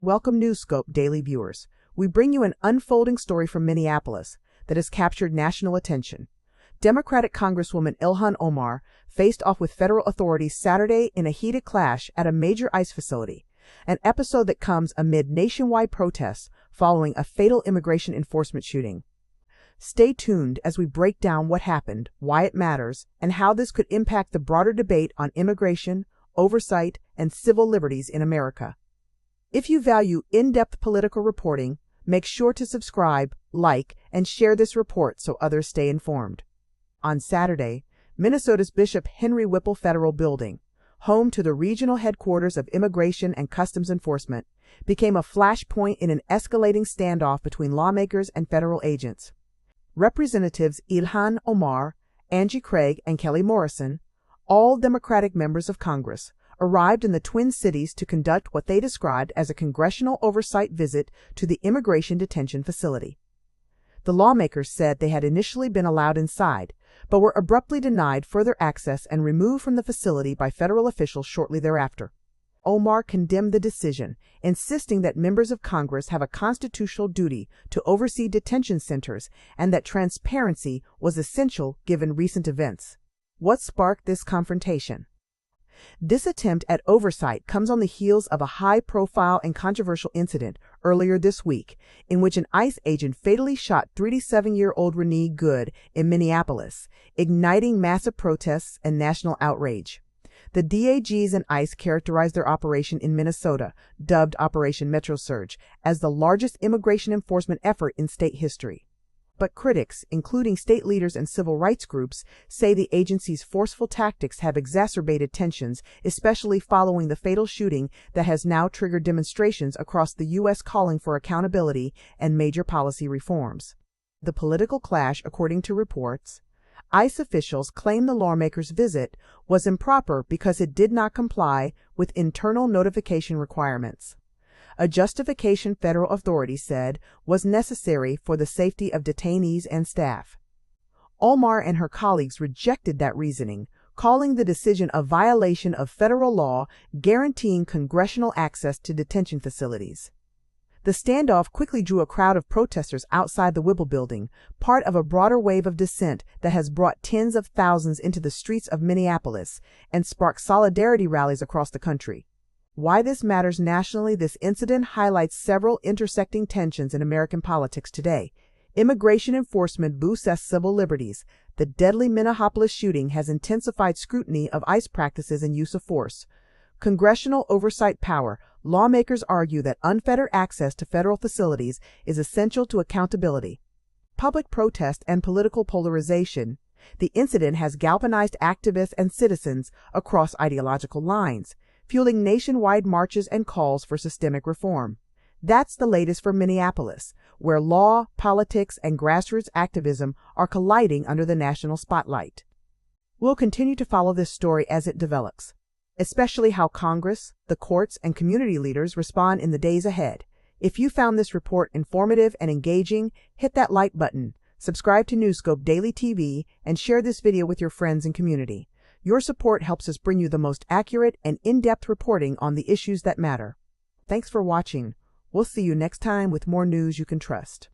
Welcome Newscope Daily viewers. We bring you an unfolding story from Minneapolis that has captured national attention. Democratic Congresswoman Ilhan Omar faced off with federal authorities Saturday in a heated clash at a major ICE facility, an episode that comes amid nationwide protests following a fatal immigration enforcement shooting. Stay tuned as we break down what happened, why it matters, and how this could impact the broader debate on immigration, oversight, and civil liberties in America. If you value in-depth political reporting, make sure to subscribe, like, and share this report so others stay informed. On Saturday, Minnesota's Bishop Henry Whipple Federal Building, home to the regional headquarters of Immigration and Customs Enforcement, became a flashpoint in an escalating standoff between lawmakers and federal agents. Representatives Ilhan Omar, Angie Craig, and Kelly Morrison, all Democratic members of Congress, arrived in the Twin Cities to conduct what they described as a congressional oversight visit to the immigration detention facility. The lawmakers said they had initially been allowed inside, but were abruptly denied further access and removed from the facility by federal officials shortly thereafter. Omar condemned the decision, insisting that members of Congress have a constitutional duty to oversee detention centers and that transparency was essential given recent events. What sparked this confrontation? This attempt at oversight comes on the heels of a high-profile and controversial incident earlier this week in which an ICE agent fatally shot 37-year-old Renee Good in Minneapolis, igniting massive protests and national outrage. The DAGs and ICE characterized their operation in Minnesota, dubbed Operation Metro Surge, as the largest immigration enforcement effort in state history. But critics, including state leaders and civil rights groups, say the agency's forceful tactics have exacerbated tensions, especially following the fatal shooting that has now triggered demonstrations across the U.S. calling for accountability and major policy reforms. The political clash, according to reports, ICE officials claim the lawmakers' visit was improper because it did not comply with internal notification requirements. A justification federal authorities said was necessary for the safety of detainees and staff. Omar and her colleagues rejected that reasoning, calling the decision a violation of federal law guaranteeing congressional access to detention facilities. The standoff quickly drew a crowd of protesters outside the Whipple building, part of a broader wave of dissent that has brought tens of thousands into the streets of Minneapolis and sparked solidarity rallies across the country. Why this matters nationally? This incident highlights several intersecting tensions in American politics today. Immigration enforcement boosts civil liberties. The deadly Minneapolis shooting has intensified scrutiny of ICE practices and use of force. Congressional oversight power. Lawmakers argue that unfettered access to federal facilities is essential to accountability. Public protest and political polarization. The incident has galvanized activists and citizens across ideological lines, fueling nationwide marches and calls for systemic reform. That's the latest from Minneapolis, where law, politics, and grassroots activism are colliding under the national spotlight. We'll continue to follow this story as it develops, especially how Congress, the courts, and community leaders respond in the days ahead. If you found this report informative and engaging, hit that like button, subscribe to Newscope Daily TV, and share this video with your friends and community. Your support helps us bring you the most accurate and in-depth reporting on the issues that matter. Thanks for watching. We'll see you next time with more news you can trust.